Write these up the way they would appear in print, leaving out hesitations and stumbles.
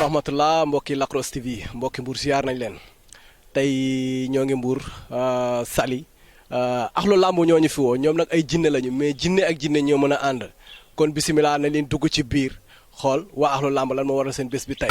rahmatullah mbokki Lac Rose TV mbokki Mbour ziar nañ leen tey ñoo ngi Mbour Saly axlu làmb ñoo ñu fi woo ñoom nag ay jinne lañu mais jinne ak jinne ñoo mën a ànd kon bisimilah nañ leen dugg ci biir xool waa axlu làmb lan moo waral seen bés bi tey.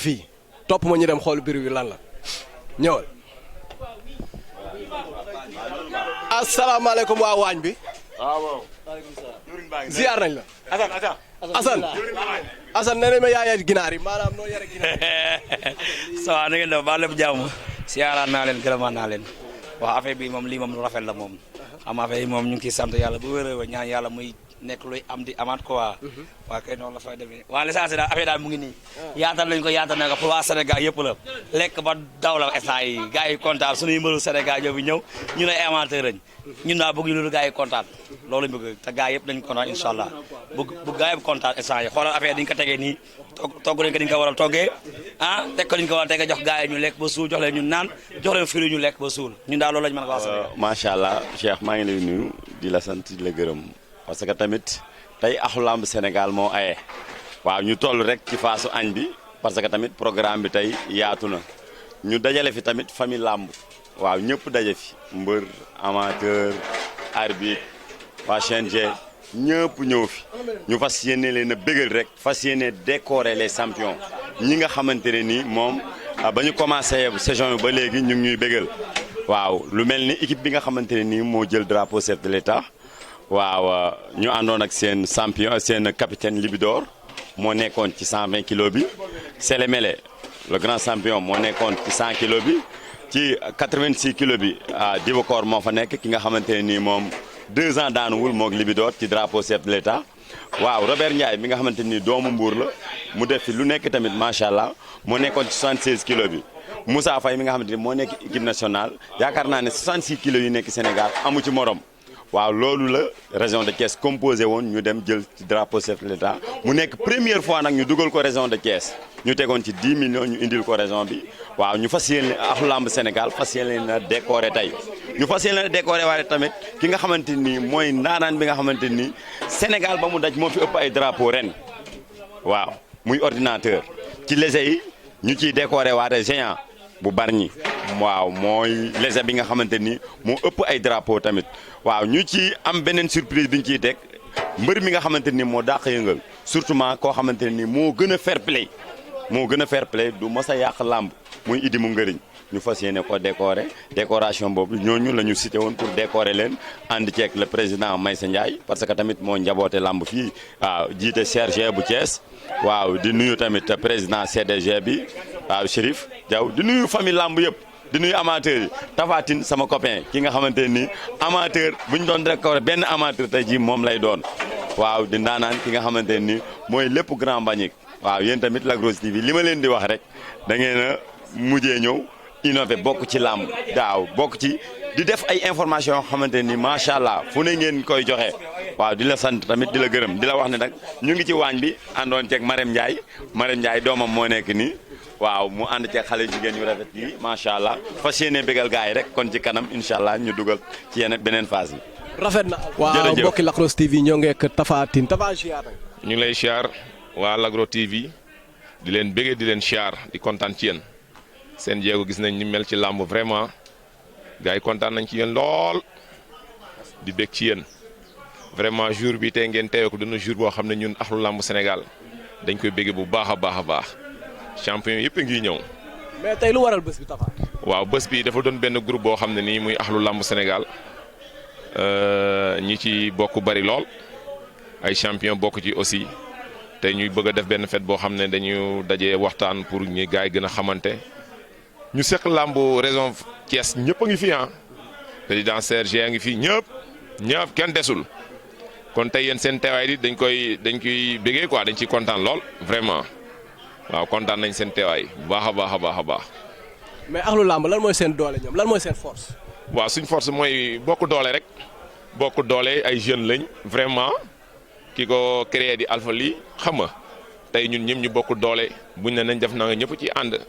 fii topp ma ñu dem xool biir wi lan la ñëwal. asalaamaaleykum waa waañ bi. waaw. ziar nañ la. Assane nee nañ ma yaa yar ginaar yi maanaam noo yare ginaar yi. ça va na ngeen def ba lépp jàmm. siyaaraat naa leen gërëmaat naa leen wax affaire bi moom lii moom lu rafet la moom. xam affaire yi moom ñu ngi ciy sant yàlla bu wér a ñaan yàlla muy nekk luy am di amaat quoi. waa kay noonu la fay demee waa l'essentiel daal affaire daal mu ngi nii. yaatal lañ ko yaatal na ko pour waa Sénégal yëpp la. lekk ba daw la instant yi gars yi kontaan suñuy mbëru Sénégal ñoo fi ñëw ñu ne amateur lañ. ñun naa bëgg loolu gars yi kontaan loolu lañ bëgg te gars yëpp dañ kontaan incha allah bëgg gars yëpp kontaan instant yi xoolal affaire dañ ko tegee nii togg nañ ko dañ ko war a toggee ah teg ko dañ ko war a teg jox gars yi ñu lekk ba suul jox leen ñu naan jox leen firi ñu lekk ba suul ñun daal loolu lañ mën a wax Sénégal. macha allah Cheikh maa ngi lay nuyu di la sant di la gërëm parce que tamit tey axlu lamb Sénégal moo aye waaw ñu toll rek ci faasu añ bi parce que tamit programme bi tey yaatu na ñu dajale fi tamit famille lamb waaw ñëpp daje fi mbër amateur arbitre waa CNG ñëpp ñëw fi ñu fas yéene leen a bégal rek fas yéene décorer les champions ñi nga xamante ne nii moom ba ñu commencé saison bi ba léegi ñu ngi ñuy bégal waaw lu mel ni équipe bi nga xamante ne nii moo jël drapeau chef de l'État waaw ñu àndoon ak seen champion seen capitaine Libidor moo nekkoon ci 120 kilos bi Sélémélé le grand champion moo nekkoon ci 100 kilos bi ci 86 kilos bi Dibakor moo fa nekk ki nga xamante ne nii moom 2 ans daanuwul moog Libidor ci drapeau chef de l'État waaw Robert Ndiaye mi nga xamante ni doomu Mbour la mu def fi lu nekk tamit macha allah moo nekkoon ci 76 kilos bi Moussa Faye mi nga xamante ni moo nekk équipe nationale yaakaar naa ne 66 kilos yu nekk Sénégal amu ci morom waaw loolu la région de Thiès composé woon ñu dem jël ci drapeau chef de l'État mu nekk première fois nag ñu dugal ko région de Thiès ñu tegoon ci 10 millions ñu indil ko région bi waaw ñu fas yéene axlu lamb Sénégal fas yéene leen a décorer tey ñu fas yéene leen a décorer waaye tamit ki nga xamante ni mooy ndaanaan bi nga xamante ni Sénégal ba mu daj moo fi ëpp ay drapeau ren waaw muy ordinateur ci léger yi ñu ciy décorer waate géant bu Bargny waaw mooy léger bi nga xamante ni moo ëpp ay drapeau tamit waaw ñu ci am beneen surprise bi ñu ciy teg mbër mi nga xamante ni moo dàq yëngal surtout koo xamante ni moo gën a fair play du mos a yàq làmb muy Idi mu ngëriñ ñu fas yéene ko décorer décoration boobu ñooñu la ñu cité woon pour décorer leen ànd ceeg le président Maysa Ndiaye parce que tamit moo njaboote làmb fii waaw jiite CRG bu Thiès waaw di nuyu tamit président CDG bi waaw Chérif Diaw di nuyu famille làmb yëpp di nuyu amateur yi Tafatine sama copain ki nga xamante ni amateur bu ñu doon décorer benn amateur tey jii moom lay doon waaw di ndaanaan ki nga xamante ni mooy lépp grand Mbagnick waaw yéen tamit Lac Rose TV li ma leen di wax rek da ngeen a mujjee ñëw innové bokk ci làmb daaw bokk ci di def ay information yoo xamante ni macha allah fu ne ngeen koy joxe waaw di la sant tamit di la gërëm di la wax ne nag ñu ngi ci waañ bi àndoon ceeg Marème Ndiaye doomam moo nekk nii waaw mu ànd ceeg xale jigéen ñu rafet yi macha allah fas yéene bégal gars yi rek kon ci kanam incha allah ñu dugal ci yeneen beneen phase bi. rafet na waaw mbokki Lac Rose TV ñoo ngi ak Tapha Tine Tapha ziar ñu ngi lay ziar waa Lac Rose TV di leen bëggee di leen ziar di kontaan ci yéen seen jéego gis nañ ni mel ci làmb vraiment gars yi kontaan nañ ci yéen lool di bég ci yéen vraiment jour bi tey ngeen teewee ko dina jour boo xam ne ñun axlu làmb Sénégal dañ koy bëggee bu baax a baax a baax champion yëpp a ngi ñëw. mais tey lu waral bés bi Tapha. waaw bés bi dafa doon benn groupe boo xam ne nii muy axlu làmb Sénégal ñi ci bokk bari lool ay champion bokk ci aussi te ñuy bëgg a def benn fête boo xam ne dañu dajee waxtaan pour ñi gars yi gën a xamante ñu seq làmb région Thiès ñëpp a ngi fi ah président Serge a ngi fi ñëpp kenn desul kon tey yéen seen teewaay di dañ koy bégee quoi dañ ciy kontaan lool vraiment waaw kontaan nañ seen teewaay bu baax a baax. mais axlu làmb lan mooy seen doole ñoom lan mooy seen force. waaw suñ force mooy bokk doole rek bokk doole ay jeunes lañ vraiment ki ko créé di Alpha lii xam nga tey ñun ñëpp ñu bokk doole buñ ne nañ def na nga ñëpp ci ànd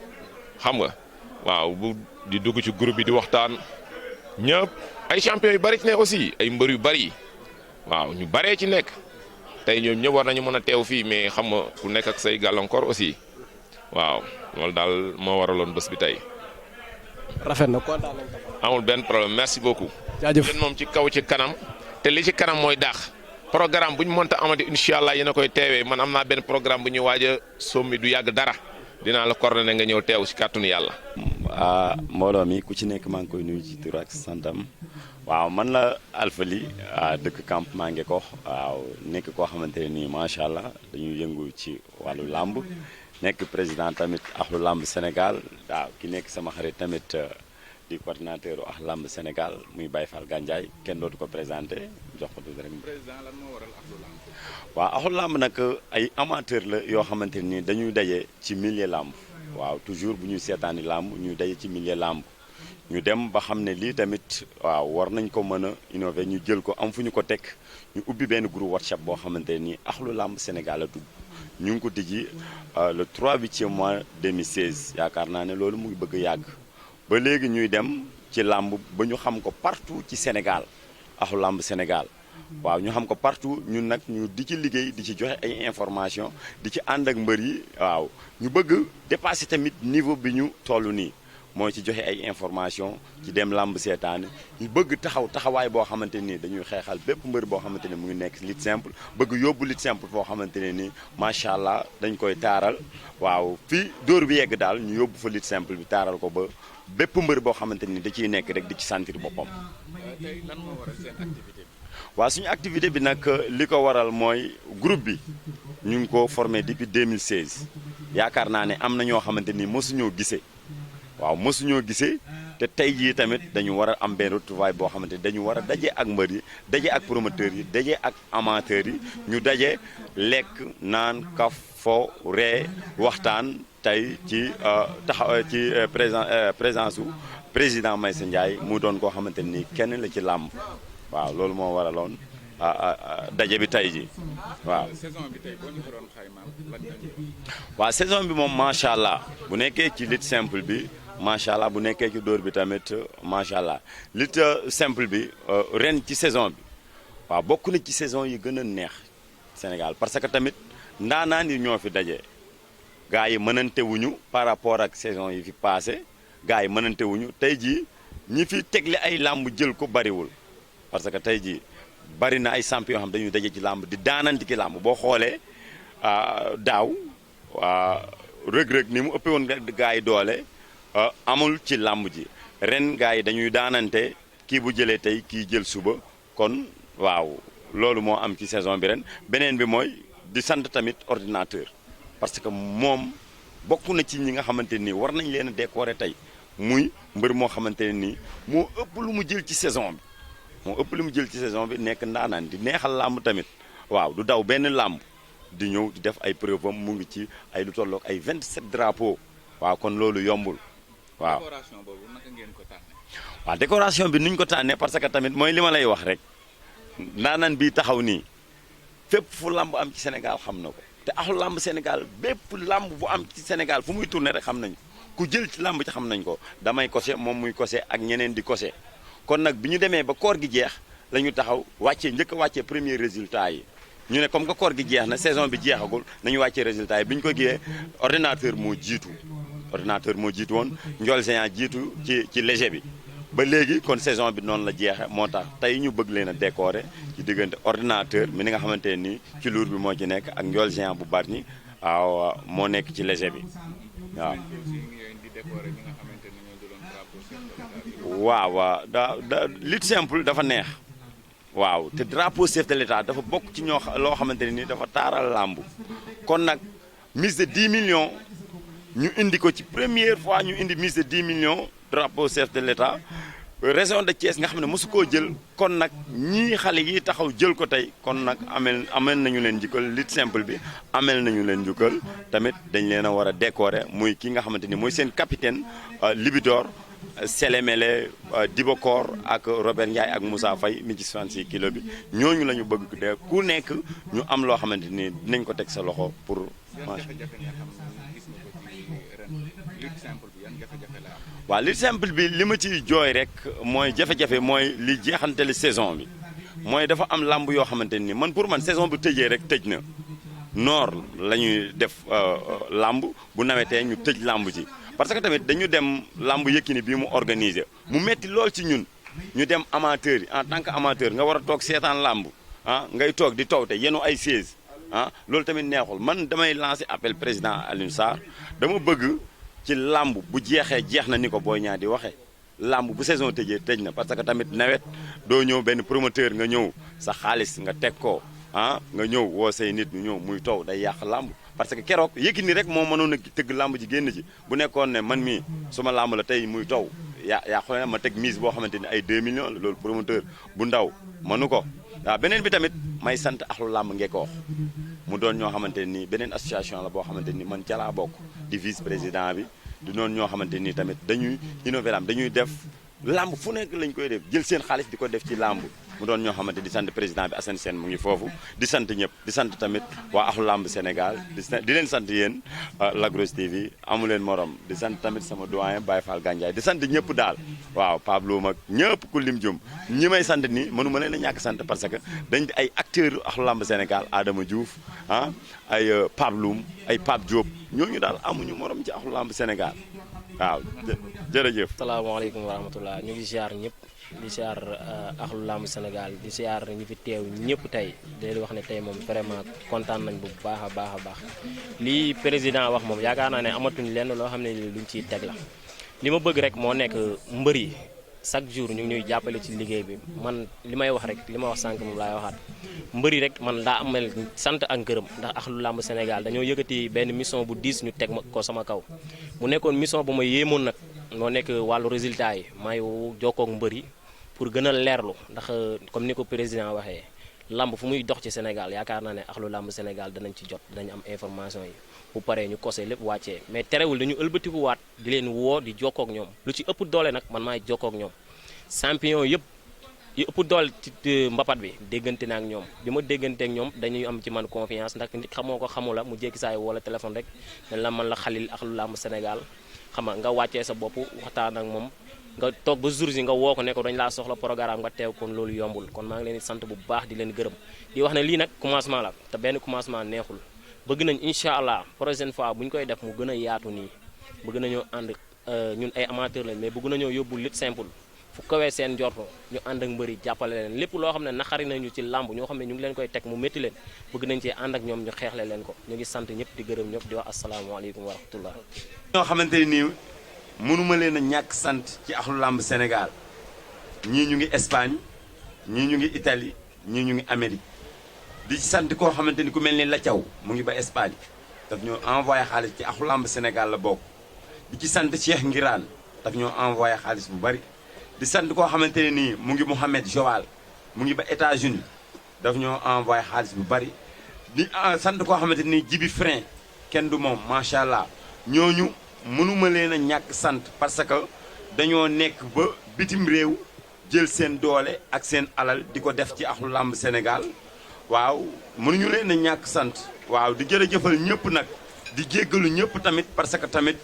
xam nga waaw bu di dugg ci groupe bi di waxtaan ñëpp ay champion yu bari ci nekk aussi ay mbër yu bari waaw ñu baree ci nekk tey ñoom ñëpp war nañu mën a teew fii mais xam nga ku nekk ak say gàllankoor aussi waaw loolu daal moo waraloon bés bi tey. rafet na kontaan nañ ko. amul benn problème merci beaucoup. jaajëf yéen moom ci kaw ci kanam te li ci kanam mooy daax programme bu ñu mënta amati incha allah yéen a koy teewee man am naa benn programme bu ñuy waaj a sommi du yàgg dara dinaa la coordonné nga ñëw teew ci kàttanu yàlla. mbooloo mi ku ci nekk maa ngi koy nuyu ci tur ak santam waaw man la Alpha Ly dëkk campement Ngeko waaw nekk koo xamante ne nii macha allah dañuy yëngu ci wàllu làmb nekk président tamit axlu làmb Sénégal waaw ki nekk sama xarit tamit di coordinateur axlu làmb Sénégal muy Baye Fall Gandiaye kenn dootu ko présenté jox ko tuuti rek. président lan moo waral axlu làmb. waaw axlu làmb nag ay amateur la yoo xamante ni dañuy daje ci milieu làmb waaw toujours bu ñuy seetaani làmb ñuy daje ci milieu làmb ñu dem ba xam ne lii tamit waaw war nañ ko mën a innover ñu jël ko am fu ñu ko teg ñu ubbi benn groupe WhatsApp boo xamante ni axlu làmb Sénégal la tudd ñu ngi ko tijji le 3/8 mois 2016 yaakaar naa ne loolu mu ngi bëgg a yàgg ba léegi ñuy dem ci làmb ba ñu xam ko partout ci Sénégal axlu làmb Sénégal waaw ñu xam ko partout ñun nag ñu di ci liggéey di ci joxe ay information di ci ànd ak mbër yi waaw ñu bëgg dépasser tamit niveau bi ñu toll nii mooy ci joxe ay information ci dem làmb seetaan ñu bëgg taxawaay boo xamante ni dañuy xeexal bépp mbër boo xamante ne mu ngi nekk lutte simple bëgg yóbbu lutte simple foo xamante ne ni macha allah dañ koy taaral waaw fii dóor bi yegg daal ñu yóbbu fa lutte simple bi taaral ko ba bépp mbër boo xamante ni da ciy nekk rek di ci sentir boppam. tey lan moo waral seen activité. waaw suñu activité bi nag li ko waral mooy groupe bi ñu ngi ko formé depuis 2016 yaakaar naa ne am na ñoo xamante ni mosuñoo gisee waaw mosuñoo gisee te tey jii tamit dañu war a am benn retrouvaille boo xamante ni dañu war a daje ak mbër yi daje ak promoteurs yi daje ak amateurs yi ñu daje lekk naan kaf fo ree waxtaan tey ci présence su président Maysa Ndiaye mu doon koo xamante ni kenn la ci làmb waaw loolu moo waraloon daje bi tey ji waaw. saison bi tey boo ñu ko doon xaymaal lan nga ñu waaw saison bi moom macha allah bu nekkee ci lutte simple bi macha allah bu nekkee ci dóor bi tamit macha allah lutte simple bi ren ci saison bi waaw bokk na ci saison yi gën a neex Sénégal parce que tamit ndaanaan yi ñoo fi daje gars yi mënante wuñu par rapport ak saison yi fi passé gars yi mënante wuñu tey jii ñi fi tegle ay làmb jël ko bariwul. parce que tey jii bari na ay champion yoo xam dañuy daje ci làmb di daananti ki làmb boo xoolee daaw rëg-rëg ni mu ëppee woon gars yi doole amul ci làmb ji ren gars yi dañuy daanante kii bu jëlee tey kii jël suba kon waaw loolu moo am ci saison bi ren beneen bi mooy di sant tamit ordinateur parce que moom bokk na ci ñi nga xamante nii war nañ leen a décorer tey muy mbër moo xamante ne nii moo ëpp lu mu jël ci saison bi moo ëpp li mu jël ci saison bi nekk ndaanaan di neexal làmb tamit waaw du daw benn làmb di ñëw di def ay preuve am mu ngi ci ay lu tolloog ay 27 drapeaux waaw kon loolu yombul waaw. décoration boobu naka ngeen ko tànnee. waaw décoration bi nuñ ko tànnee parce que tamit mooy li ma lay wax rek ndaanaan bii taxaw nii fépp fu lamb am ci Sénégal xam na ko te axlu lamb Sénégal bépp lamb bu am ci Sénégal fu muy tourné rek xam nañu ku jël ci lamb ci xam nañ ko damay kose moom muy kose ak ñeneen di kose kon nag bi ñu demee ba koor gi jeex la ñu taxaw wàccee njëkk a wàccee premier résultat yi ñu ne comme que koor gi jeex na saison bi jeexagul nañu wàccee résultat yi bi ñu ko giyee ordinateur moo jiitu woon Ndiol Géant jiitu ci léger bi ba léegi kon saison bi noonu la jeexe moo tax tey ñu bëgg leen a décorer ci diggante ordinateur mi ni nga xamante ne nii ci lourd bi moo ci nekk ak Ndiol Géant bu Bargny waaw moo nekk ci léger bi waaw da lutte simple dafa neex waaw te drapeau chef de l'État dafa bokk ci loo xamante ne nii dafa taaral làmb kon nag mise de 10 millions ñu indi ko ci première fois ñu indi mise de 10 millions drapeau chef de l'État région de Thiès nga xam ne mosu koo jël kon nag ñii xale yi taxaw jël ko tey kon nag amel nañu leen njukkal lutte simple bi amel nañu leen njukkal tamit dañ leen a war a décorer muy ki nga xamante ni mooy seen capitaine Libidor Sélémélé Dibokor ak Robert Ndiaye ak Moussa Faye mi ci 66 kilo bi ñooñu la ñu bëgg de ku nekk ñu am loo xamante ni dinañ ko teg sa loxo pour. waaw lutte simple bi li ma ciy jooy rek mooy jafe-jafe mooy li jeexantali saison bi mooy dafa am lamb yoo xamante ni man pour man saison bu tëjee rek tëj na noor la ñuy def lamb bu nawetee ñu tëj lamb ji parce que tamit dañu dem lamb Yékini bii mu organisé mu metti lool ci ñun ñu dem amateur yi en tant que amateur nga war a toog seetaan lamb ngay toog di tawte yenu ay siège loolu tamit neexul man damay lancer appel président Alioune Sarr dama bëgg ci lamb bu jeexee jeex na ni ko Boy Niang di waxee lamb bu saison tëjee tëj na parce que tamit nawet doo ñëw benn promoteur nga ñëw sa xaalis nga teg ko nga ñëw woo say nit ñu ñëw muy taw day yàq lamb parce que keroog Yékini rek moo mënoon a tëgg lamb ji génn ci bu nekkoon ne man mii suma lamb la tey muy taw yaa xool ma teg mise boo xamante ni ay 2 millions la loolu promoteur bu ndaw mënu ko waaw beneen bi tamit may sant axlu lamb Ngekoox mu doon ñoo xamante ni beneen association la boo xamante ni man ca laa bokk di vice président bi di noonu ñoo xamante ni tamit dañuy innover lamb dañuy def lamb fu nekk lañ koy def jël seen xaalis di ko def ci lamb mu doon ñoo xamante di sant président bi Assane Sène mu ngi foofu di sant ñëpp di sant tamit waa axlu lamb Sénégal di leen sant yéen Lac Rose TV amu leen morom di sant tamit sama doyen Baye Fall Gandiaye di sant ñëpp daal waaw Pablo mag ñëpp ku lim jum ñi may sant ni mënu ma leen a ñàkk sant parce que dañ di ay acteurs axlu lamb Sénégal Adama Diouf ay Pabloum ay Pape Diop ñooñu daal amuñu morom ci axlu lamb Sénégal waaw jërëjëf. salaamaaleykum wa rahmatulah ñu ngi ziar ñëpp di ziar axlu lamb Sénégal di ziar ñi fi teew ñëpp tey di leen wax ne tey moom vraiment kontaan nañ bu baax a baax lii président wax moom yaakaar naa ne amatuñ lenn loo xam ne luñ ciy teg la li ma bëgg rek moo nekk mbër yi chaque jour ñu ngi ñuy jàppale ci liggéey bi man li may wax rek li ma wax sànq moom laay waxaat mbër yi rek man daa amal sant ak ngërëm ndax axlu lamb Sénégal dañoo yëkkati benn mission bu diis ñu teg ma ko sama kaw mu nekkoon mission bu ma yéemoon nag moo nekk wàllu résultat yi may jokkook mbër yi pour gën a leerlu ndax comme ni ko président waxee lamb fu muy dox ci Sénégal yaakaar naa ne axlu lamb Sénégal danañ ci jot danañ am information yi bu paree ñu kose lépp wàccee mais terewul dañu ëlbatiku waat di leen woo di jokkook ñoom lu ci ëpp doole nag man maay jokkook ñoom champion yëpp yu ëpp doole ci mbapat bi déggante na ak ñoom bi ma dégganteek ñoom dañuy am ci man confiance ndax nit xamoo ko xamula mu jékki saay wala téléphone rek dañ la man la xalil axlu lamb Sénégal xam nga wàccee sa bopp waxtaan ak moom nga toog ba jours yi nga woo ko ne ko dañ laa soxla programme nga teew kon loolu yombul kon maa ngi leen di sant bu baax di leen gërëm di wax ne lii nag commencement la te benn commencement neexul bëgg nañ incha allah prochaine fois bu ñu koy def mu gën a yaatu nii bëgg nañoo ànd ñun ay amateur lañ mais bëgg nañoo yóbbu lutte simple fu kawee seen njorto ñu ànd ak mbëri jàppale leen lépp loo xam ne naqari nañu ci làmb ñoo xam ne ñu ngi leen koy teg mu métti leen bëgg nañ ci ànd ak ñoom ñu xeexle leen ko ñu ngi sant ñëpp di gërëm ñëpp di wax asalaamaaleykum wa rahmatullah ñoo xamante ni mënuma leen a ñàkk sant ci axlu lamb Sénégal ñii ñu ngi Espagne ñii ñu ngi Italie ñii ñu ngi Amérique di ci sant koo xamante ni ku mel ni la Thiaw mu ngi ba Espagne daf ñoo envoyé xaalis ci axlu lamb Sénégal la bokk di ci sant Cheikh Ngiraan daf ñoo envoyé xaalis bu bari di sant koo xamante ne nii mu ngi Mouhamed Joal mu ngi ba États-Unis daf ñoo envoyé xaalis bu bari di sant koo xamante ni Jibi Frein kenn du moom macha allah ñooñu mënuma leen a ñàkk sant parce que dañoo nekk ba bitim réew jël seen doole ak seen alal di ko def ci axlu làmb Sénégal waaw mënuñu leen a ñàkk sant waaw di jërëjëfal ñëpp nag di jéggalu ñëpp tamit parce que tamit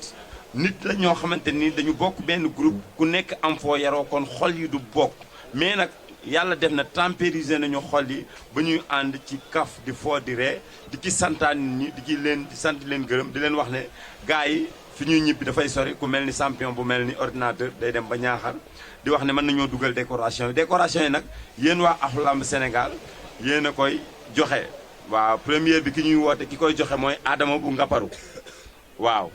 nit la ñoo xamante ni dañu bokk benn groupe ku nekk am foo yaroo kon xol yi du bokk mais nag yàlla def na tempériser nañu xol yi ba ñuy ànd ci kaf di foo di ree di ci santaan nit ñi di sant leen gërëm di leen wax ne gars yi fi ñuy ñibbi dafay sori ku mel ni champion bu mel ni ordinateur day dem ba ñaaxar di wax ne mën nañoo dugal décoration yi nag yéen waa axlu làmb Sénégal yéen a koy joxe waaw première bi ki ñuy woote ki koy joxe mooy Adama bu Ngaparu waaw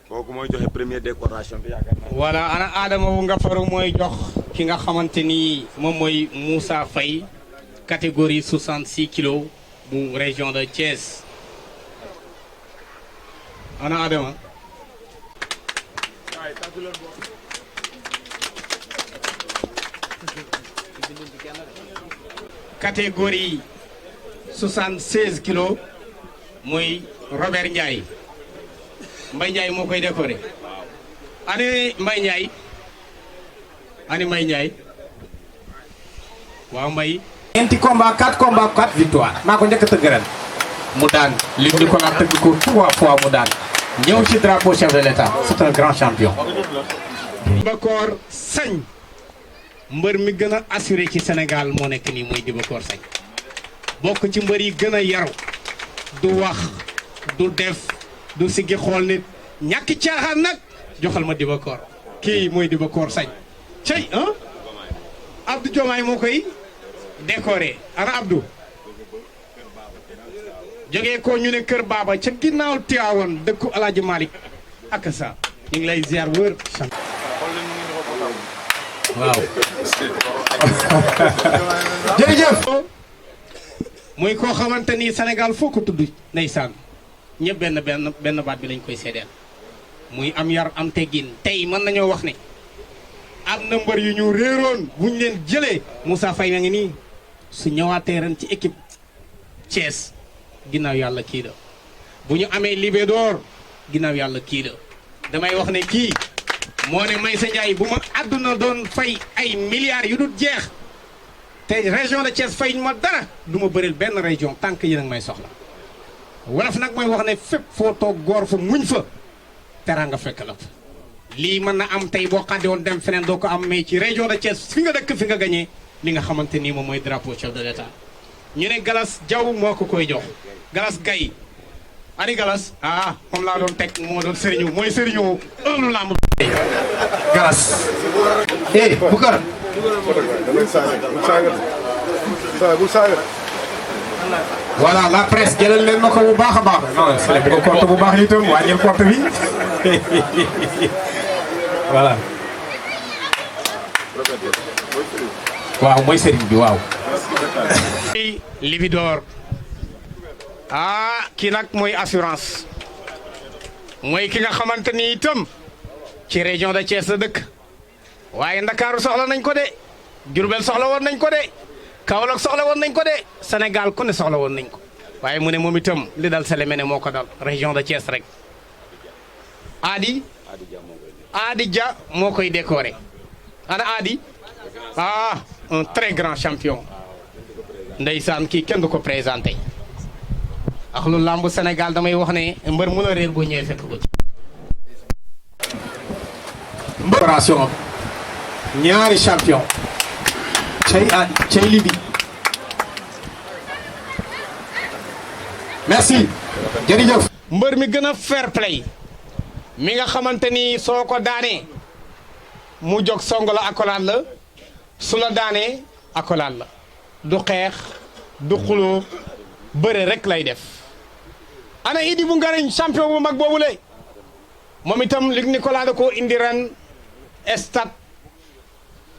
kooku mooy joxe première décoration bi yaakaar naa. voilà ana Adama bu Ngaparu mooy jox ki nga xamante ni moom mooy Moussa Faye catégorie 66 kilos bu région de Thiès ana Adama. catégorie 76 kilos muy Robert Ndiaye Mbaye Ndiaye moo koy décoré ani Mbaye Ndiaye waaw Mbaye ñeenti combat 4 combat 4 victoire maa ko njëkk a tëgg ren mu daan li di ko la tëgg ko 3 fois mu daan ñëw ci drapeau chef de l'État c'est un grand champion Dibakor Sagne mbër mi gën a assuré ci Sénégal moo nekk nii mooy Dibakor Sagne bokk ci mbër yi gën a yaru du wax du def du siggi xool nit ñàkki caaxaan nag joxal ma Dibakor kii mooy Dibakor Sagne cey ah Abdou Diomaye moo koy décoré ana Abdou jógee ko ñu ne kër Baba ca ginnaaw Tiwaawan dëkku Alaaji Malick ak sa ñu ngi lay ziar wër waaw jërëjëf muy koo xamante ni Sénégal foo ko tudd ndeysaan ñëpp benn baat bi lañ koy seedeel muy am yar am teggin tey mën nañoo wax ne am na mbër yu ñu réeroon buñ leen jëlee Moussa Faye na ngi nii su ñëwaatee ren ci équipe Thiès ginnaaw yàlla kii la bu ñu amee Libédor ginnaaw yàlla kii la damay wax ne kii moo ne Maysa Ndiaye bu ma àdduna doon fay ay milliards yu dul jeex te région de Thiès fay ma dara du ma bëril benn région tant que yéen a ngi may soxla wolof nag mooy wax ne fépp foo toog góor fa muñ fa teraanga fekk la fa lii mën na am tey boo xaddi woon dem feneen doo ko am mais ci région de Thiès fi nga dëkk fi nga gañee li nga xamante nii moom mooy drapeau chef de l'État ñu ne Galas Diaw moo ko koy jox Galas Gaye ani Galas ah moom laa doon teg moo doon sëriñu mooy sëriñu ëllu lamb Galas Boucar voilà la presse jëlal leen ma ko bu baax a baax non c'est bu ko compte bu baax itam wàññil compte bi voilà waaw mooy sëriñ bi waaw Libidor kii nag mooy assurance mooy ki nga xamante ni itam ci région de Thiès la dëkk waaye Ndakaaru soxla nañ ko de Diourbel soxla woon nañ ko de Kaolack soxla woon nañ ko de Sénégal ku ne soxla woon nañ ko waaye mu ne moom itam li dal Sélémène moo ko dal région de Thiès rek Adi Dia moo koy décoré ana Adi un très grand champion ndeysaan kii kenn du ko présenté ak lu làmb Sénégal damay wax ne mbër mën a réer boo ñëwee fekk ko ci opération ñaari champion cey Libi merci jërëjëf mbër mi gën a fair play mi nga xamante ni soo ko daanee mu jóg song la accolade la su la daanee accolade la du xeex du xuloo bëre rek lay def ana Idi bu ngarañ champion bu mag boobule moom itam Luc Nicolas da koo indi ren stade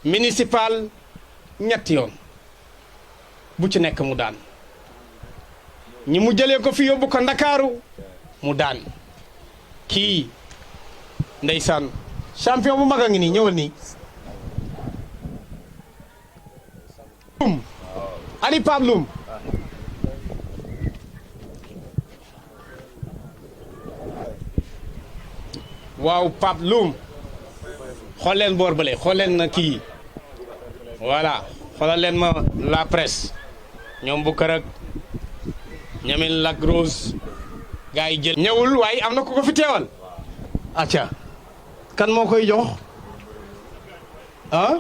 municipal ñetti yoon bu ci nekk mu daan ñi mu jëlee ko fi yóbbu ko Ndakaaru mu daan kii ndeysaan champion bu mag a ngi nii ñëwal nii Ali Pape Loum waaw Pape Loum xool leen boor bële xool leen na kii voilà xoolal leen ma la presse ñoom bu kër ak ñamin Lac Rose gars yi jël ñëwul waaye am na ku ko fi teewal acca kan moo koy jox ah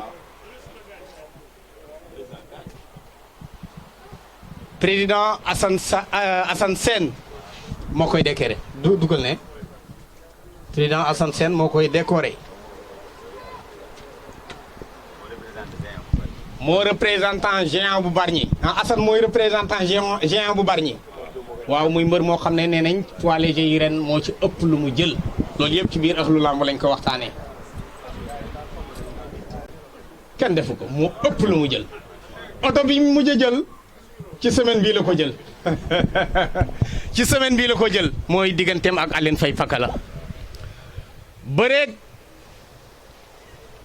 président Assane Sène moo koy décoré dugal ne président Assane Sène moo koy décoré moo représentant géant bu Bargny Assane mooy représentant géant bu Bargny waaw muy mbër moo xam ne nee nañ poids léger yi ren moo ci ëpp lu mu jël loolu yëpp ci biir Ahlou Lamb lañ ko waxtaanee kenn defu ko moo ëpp lu mu jël oto bi mu mujj a jël ci semaine bii la ko jël ci semaine bii la ko jël mooy digganteem ak Aline Faye Fakala bëreeg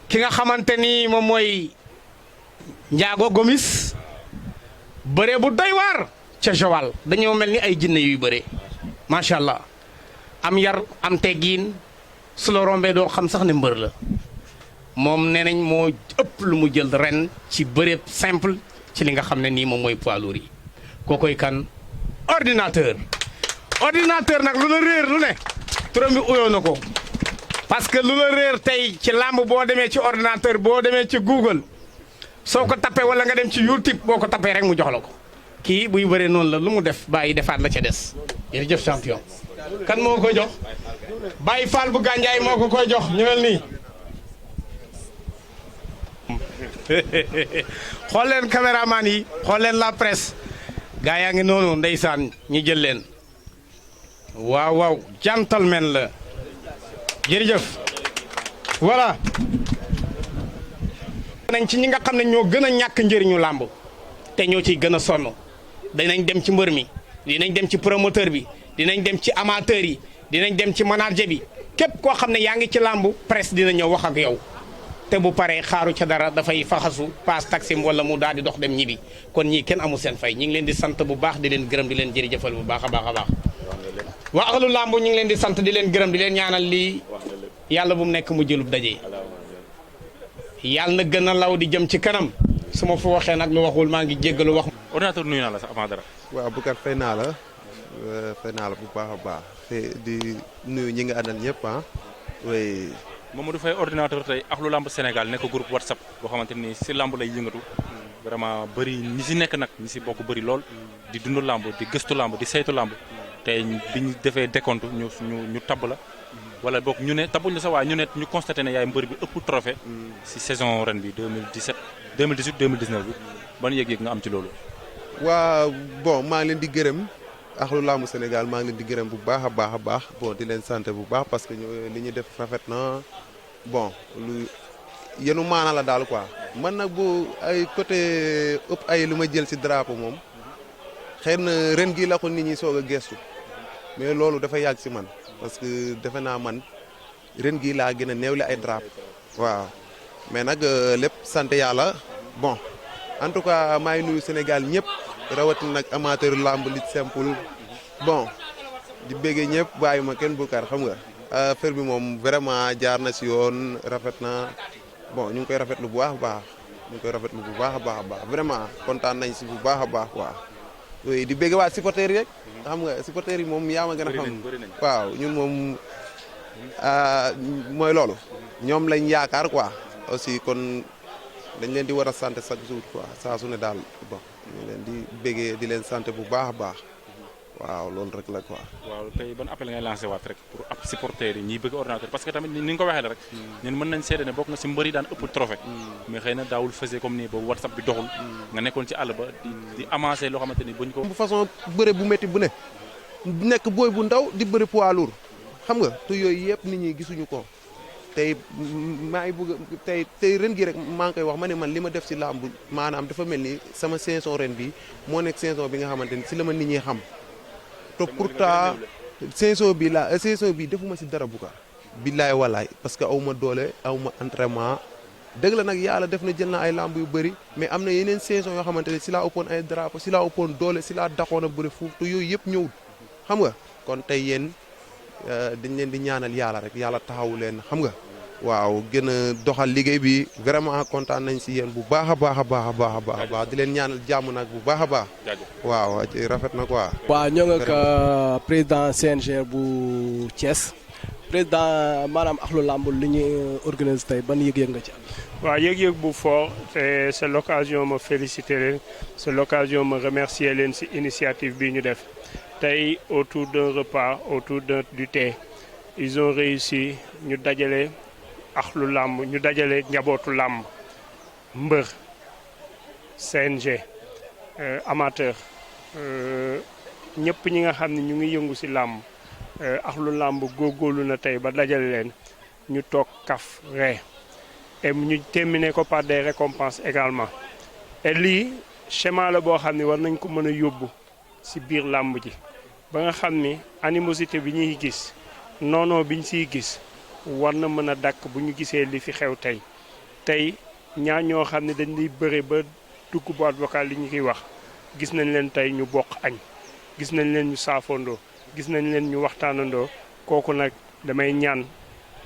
ki nga xamante ni moom mooy Ndiago Gomis bëree bu doy waar ca Joal dañoo mel ni ay jinne yuy bëree macha allah am yar am teggiin su la rombee doo xam sax ne mbër la moom nee nañ moo ëpp lu mu jël ren ci bëreeb simple ci li nga xam ne nii moom mooy poids lourd yi kookoy kan ordinateur nag lu la réer lu ne turam bi uyoo na ko parce que lu la réer tey ci làmb boo demee ci ordinateur boo demee ci Google soo ko tappee wala nga dem ci YouTube boo ko tappee rek mu jox la ko kii buy bëree noonu la lu mu def bàyyi defaat la ca des jërëjëf champion kan moo ko jox Baye Fall bu Gandiaye moo ko koy jox ñëwel nii xool leen caméraman yi xool leen la presse gaa yaa ngi noonu ndeysaan ñi jël leen waaw gentleman la jërëjëf voilà nañ ci ñi nga xam ne ñoo gën a ñàkk njëriñu làmb te ñoo ciy gën a sonn dinañ dem ci mbër mi dinañ dem ci promoteur bi dinañ dem ci amateur yi dinañ dem ci manager bi képp koo xam ne yaa ngi ci làmb presse dina ñëw wax ak yow te bu paree xaaru ca dara dafay faxasu paas taxim wala mu daal di dox dem ñibbi kon ñii kenn amul seen fay ñi ngi leen di sant bu baax di leen gërëm di leen jërëjëfal bu baax a baax a baax waa Ahlou Lamb ñi ngi leen di sant di leen gërëm di leen ñaanal lii yàlla bu mu nekk mu jëlub daje yàlla na gën a law di jëm ci kanam su ma fa waxee nag lu waxul maa ngi jéggalu wax. ordinateur nuyu naa la sax avant dara. waaw Boucar fay naa la bu baax a baax te di nuyu ñi nga àndal ñëpp ah oui. Mamadou Faye ordinateur tey Ahlou Lamb Sénégal nekk groupe WhatsApp boo xamante ni si lamb lay yëngatu vraiment bëri ñi si nekk nag ñi si bokk bëri lool di dund lamb di gëstu lamb di saytu lamb tey bi ñu defee décompte ñu tabb la wala boog ñu ne tabuñ la sa waaye ñu constaté ne yaay mbër bi ëpp trophée si saison ren bi 2018 2019 bi ban yëg-yëg nga am ci loolu. waa bon maa ngi leen di gërëm Ahlou Lamb Sénégal maa ngi leen di gërëm bu baax a baax bon di leen sant bu baax parce que li ñu def rafet na bon lu yenu maana la daal quoi man nag bu ay côté ëpp ay lu ma jël si drapeau moom xëy na ren gii la ko nit ñi soog a gestu mais loolu dafa yàgg si man parce que defe naa man ren gii laa gën a néewle ay drapeau waaw mais nag lépp sant yàlla bon en tout cas maa ngi nuyu Sénégal ñëpp rawatina nag amateur lamb li simple bon di béggee ñëpp bàyyi ma kenn Boucar xam nga affaire bi moom vraiment jaar na si yoon rafet na bon ñu ngi koy rafetlu bu baax a baax ñu ngi koy rafetlu bu baax a baax vraiment kontaan nañ si bu baax a baax waaw oui di bégge waa supporters yi rek xam nga supporters yi moom yaa ma gën a xam waaw ñun moom mooy loolu ñoom lañ yaakaar quoi aussi kon dañ leen di war a sant chaque jour quoi saa su ne daal bon ñu leen di béggee di leen sant bu baax a baax waaw loolu rek la quoi. waaw tey ban appel ngay lancé waat rek pour ab supporters yi ñiy bëgg ordinateur parce que tamit ni nga ko waxee la rek ñun mën nañ seede ne bokk nga si mbëri daan ëpp trophée mais xëy na daawul faisé comme nii ba WhatsApp bi doxul nga nekkoon ci àll ba di avancé loo xamante ni buñ ko bu façon bëre bu métti bu ne nekk booy bu ndaw di bëri poids lourd xam nga te yooyu yëpp nit ñi gisuñu ko tey maa ngi bëgg tey ren gi rek maa ngi koy wax ma ne man li ma def si làmb maanaam dafa mel ni sama saison ren bi moo nekk saison bi nga xamante ni si la ma nit ñi xam te pourtant saison bi defuma si dara Boucar billaay walaay parce que aw ma doole aw ma entraînement dëgg la nag yàlla def na jël na ay lamb yu bëri mais am na yeneen saison yoo xamante ne si laa ëppoon ay drapeau si laa ëppoon doole si laa daxoon a bëri foofu te yooyu yëpp ñëwul xam nga kon tey yéen dañ leen di ñaanal yàlla rek yàlla taxawu leen xam nga waaw gën a doxal liggéey bi vraiment kontaan nañ si yéen bu baax a baax a baax a baax a baax a baax di leen ñaanal jàmm nag bu baax a baax. waaw rafet na quoi. waaw ñoo ngi ak président CNG bu Thiès président maanaam Ahlou Lamb li ñuy organiser tey ban yëg-yëg nga ci am. waaw yëg-yëg bu fort te c'est l'occasion ma féliciter leen c'est l'occasion ma remercier leen ci initiative bi ñu def tey autour d'un repas autour du thé ils ont réussi ñu dajale Ahlou Lamb ñu dajale njabootu làmb mbër CNG amateur ñëpp ñi nga xam ne ñu ngi yëngu ci làmb Ahlou Lamb góorgóorlu na tey ba dajale leen ñu toog kaf ree et ñu terminer ko par des récompenses également et lii schéma la boo xam ne war nañ ko mën a yóbbu ci biir làmb ji ba nga xam ni animosité bi ñuy gis noonoo bi ñu ciy gis war na mën a dakk bu ñu gisee li fi xew tey ñaar ñoo xam ne dañ lay bëre ba dugg boîte vocale li ñu koy wax gis nañ leen tey ñu bokk añ gis nañ leen ñu saafondoo gis nañ leen ñu waxtaanandoo kooku nag damay ñaan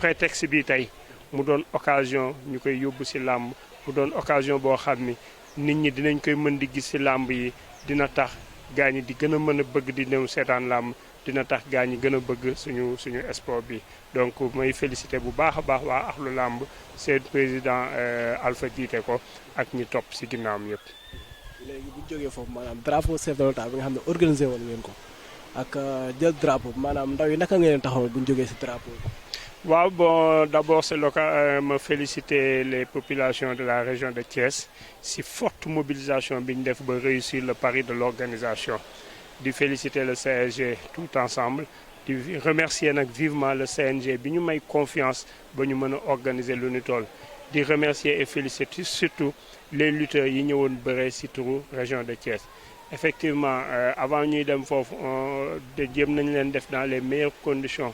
prétexte bi tey mu doon occasion ñu koy yóbbu ci làmb mu doon occasion boo xam ni nit ñi dinañ koy mën di gis ci làmb yi dina tax gaa ñi di gën a mën a bëgg di ñëw seetaan làmb dina tax gaa ñi gën a bëgg suñu sport bi donc may féliciter bu baax a baax waa Ahlou Lamb seen président Alpha jiite ko ak ñi topp ci ginnaawam yëpp. léegi bu ñu jógee foofu maanaam drapeau chef de l'État bi nga xam ne organisé woon ngeen ko ak jël drapeau maanaam ndaw yi naka ngeen taxawal bu ñu jógee ci drapeau bi. waaw bon d'abord c'est l'occasion me féliciter les populations de la région de Thiès ci forte mobilisation bi ñu def ba réussir le pari de l'organisation di féliciter le CNG tout ensemble di remercier nag vivement le CNG bi ñu may confiance ba ñu mën a organiser lu ñu toll di remercier et féliciter surtout les lutteurs yi ñëwoon bëre ci turu région de Thiès effectivement avant ñuy dem foofu jéem nañ leen def dans les meilleures conditions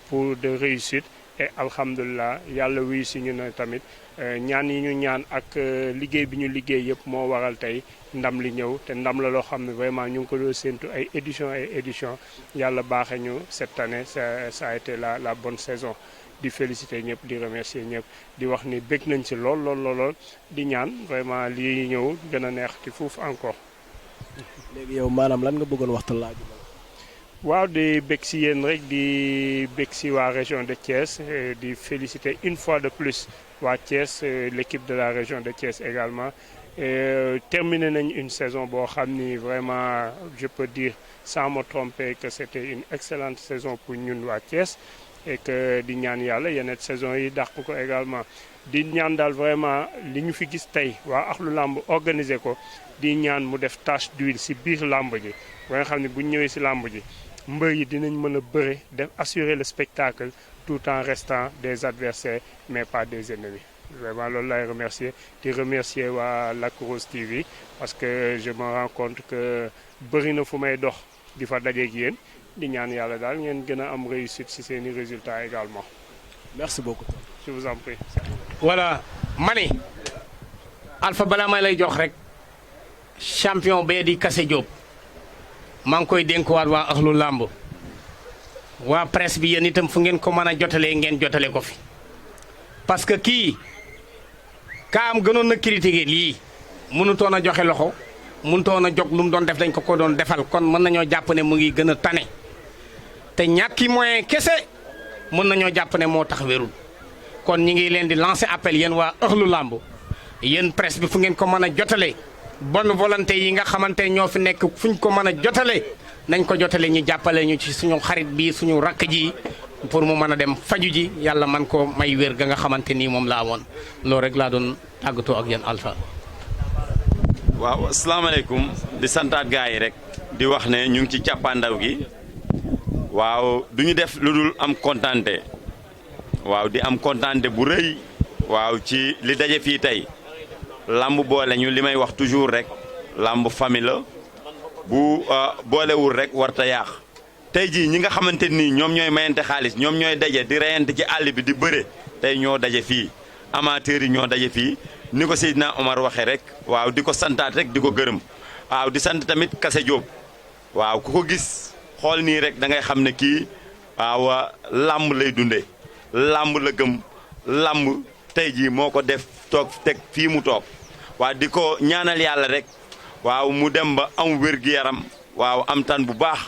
pour de réussite et alhamdulilah yàlla wuyu si ñu ne tamit ñaan yi ñu ñaan ak liggéey bi ñu liggéey yëpp moo waral tey ndam li ñëw te ndam la loo xam ne vraiment ñu ngi ko doon séntu ay édition yàlla baaxe ñu cette année ça a été la bonne saison di féliciter ñëpp di remercier ñëpp di wax ni bëgg nañ ci lool di ñaan vraiment lii ñëw gën a neex ci foofu encore. léegi yow maanaam lan nga bëggoon waxtaan laaj. waaw di bég si yéen rek di bég si waa région de Thiès di féliciter une fois de plus waa Thiès l'équipe de la région de Thiès également terminé nañ une saison boo xam ni vraiment je peux dire sans me tromper que c'était une excellente saison pour ñun waa Thiès et que di ñaan yàlla yeneen saison yi dàq ko également di ñaan daal vraiment li ñu fi gis tey waa Ahlou Lamb organiser ko di ñaan mu def tache d'huile si biir làmb ji ba nga xam ne bu ñu ñëwee si làmb ji mbër yi dinañ mën a bëre def assurer le spectacle tout en restant des adversaires mais pas des ennemis vraiment loolu lay remercier di remercier waa Lac Rose TV parce que je me rends compte que bëri na fu may dox di fa dajeeg yéen di ñaan yàlla daal ngeen gën a am réussite ci seeni résultats également. merci beaucoup. je vous en prie. voilà mani Alpha balaa may lay jox rek champion bee di Kassé Diop maa ngi koy dénkuwaat waa Ahlou Lamb waa presse bi yéen itam fu ngeen ko mën a jotalee ngeen jotale ko fi parce que kii kaam gënoon na critiquer lii mënutoon a joxe loxo mënutoon a jog lu mu doon def dañ ko doon defal kon mën nañoo jàpp ne mu ngi gën a tane te ñàkki moyen kese mën nañoo jàpp ne moo tax wérul kon ñi ngi leen di lancer appel yéen waa Ahlou Lamb yéen presse bi fu ngeen ko mën a jotale bonne volonté yi nga xamante ñoo fi nekk fuñ ko mën a jotale nañ ko jotale ñu jàppale ñu ci suñu xarit bi suñu rakk ji pour mu mën a dem faju ji yàlla man ko may wér ga nga xamante nii moom laa amoon loolu rek laa doon tàggatoo ak yéen Alpha. waaw asalaamaaleykum di santaat gars yi rek di wax ne ñu ngi ci càppaandaw gi waaw du ñu def lu dul am kontante waaw di am kontante bu rëy waaw ci li daje fii tey lamb boole ñu li may wax toujours rek lamb famille la bu boolewul rek warta yaax tey jii ñi nga xamante nii ñoom ñooy mayante xaalis ñoom ñooy daje di reyante ci àll bi di bëre tey ñoo daje fii amateurs yi ñoo daje fii ni ko Seydina Omar waxee rek waaw di ko santaat rek di ko gërëm waaw di sant tamit Kassé Diop waaw ku ko gis xool nii rek da ngay xam ne kii waaw làmb lay dundee làmb la gëm lamb tey jii moo ko def toog teg fii mu toog waaw di ko ñaanal yàlla rek waaw mu dem ba am wér-gu-yaram waaw am tan bu baax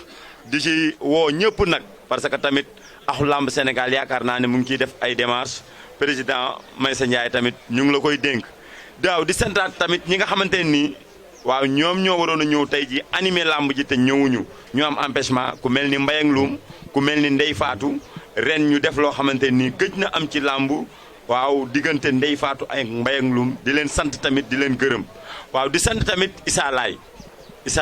di ci woo ñëpp nag parce que tamit axlu lamb Sénégal yaakaar naa ne mu ngi ciy def ay démarches président Maysa Ndiaye tamit ñu ngi la koy dénk daaw di santaat tamit ñi nga xamante nii waaw ñoom ñoo waroon a ñëw tey ji animé lamb ji te ñëwuñu ñu am empêchement ku mel ni Mbayang Loum ku mel ni Ndey Faatu ren ñu def loo xamante nii gëj na am ci lamb waaw diggante Ndey Faatu ay Mbayang Loum di leen sant tamit di leen gërëm waaw di sant tamit Issa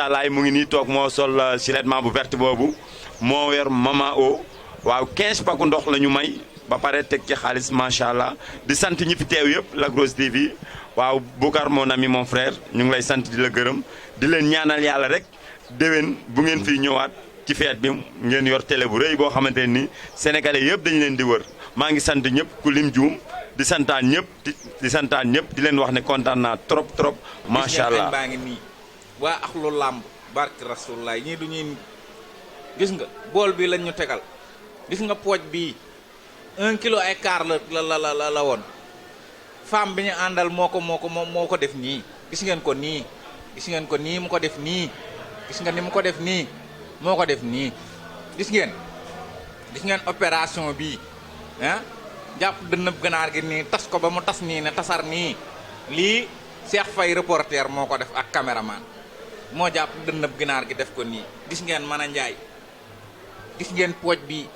Laye mu ngi nii toog moo sol silettement bu verte boobu moo yor mama o waaw 15 paku ndox la ñu may ba pare teg ci xaalis macha allah di sant ñi fi teew yëpp Lac Rose TV waaw Boucar mon ami mon frère ñu ngi lay sant di la gërëm di leen ñaanal yàlla rek déwén bu ngeen fiy ñëwaat ci feet bi ngeen yor télé bu rëy boo xamante ni sénégalais yëpp dañu leen di wër maa ngi sant ñëpp ku lim juum di santaan ñëpp di santaan ñëpp di leen wax ne kontaan naa trop macha allah baa ngi nii waa axlu làmb barke rasulullah ñii du ñuy gis nga bool bi lañ ñu tegal gis nga pooj bii 1 kilo ay quart la woon femme bi ñu àndal moo ko def nii gis ngeen ko nii mu ko def nii gis nga ni mu ko def nii moo ko def nii gis ngeen opération bii ah jàpp dënnëb ganaar gi nii tas ko ba mu tas nii ne tasar nii lii Cheikh Faye reporter moo ko def ak caméraman moo jàpp dënnëb ganaar gi def ko nii gis ngeen mën a njaay gis ngeen pooj bii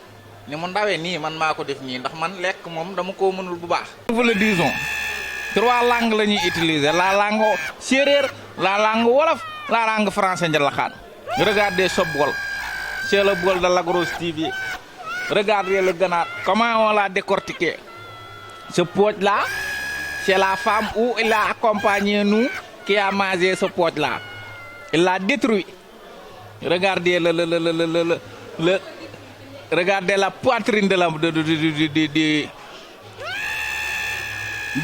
ni mu ndawee nii man maa ko def nii ndax man lekk moom dama koo mënul bu baax. nous le disons 3 langues la ñuy utiliser la langue séeréer la langue wolof la langue français njalaxaan. Regardez ce bol, c'est le bol de Lac Rose TV. Regardez le ganaar comment on l'a décortiqué. Ce pooj là c'est la femme où il a accompagné nous qui a mangé ce pooj là. Il l'a détruit. Regardez regardez la poitrine de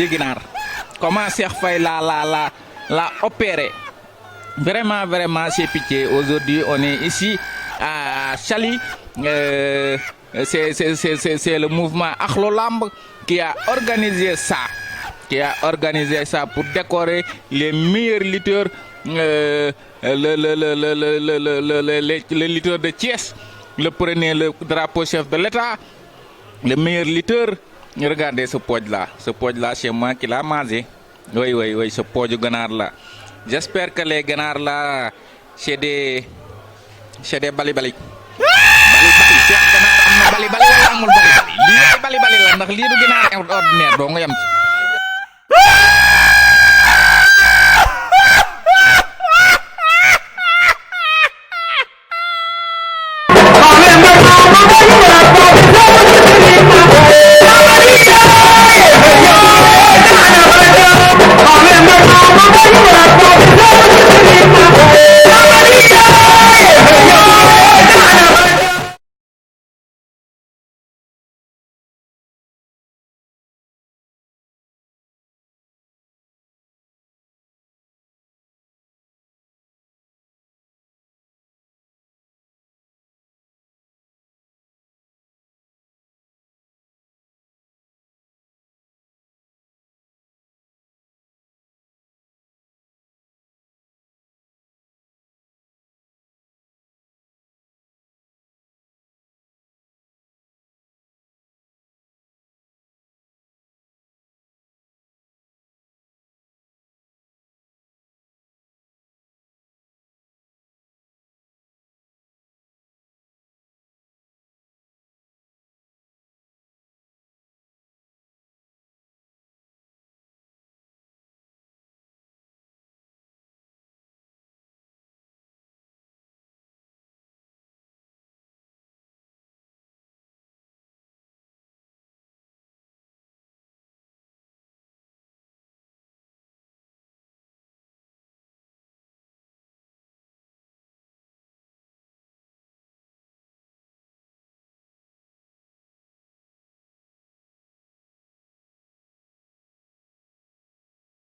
ginaar. Comment Cheikh Faye l'a opéré. Vraiment c'est pitié. Aujourd'hui on est ici à Saly. C'est le mouvement Axlu Lamb qui a organisé ça pour décorer les meilleurs lutteurs. Le lutteur de Thiès le prenait le drapeau chef de l'État, le meilleur lutteur. Regardez ce pooj là c'est moi qui l'a mangé. Oui, ce pooj ganaar là. J'espère que les ganars là c'est des bali-bali. Bali-bali, ganaar am na bali-bali wala amul bali-bali. Lii bali-bali la ndax lii du ganaar ordinaire doo nga yem ci.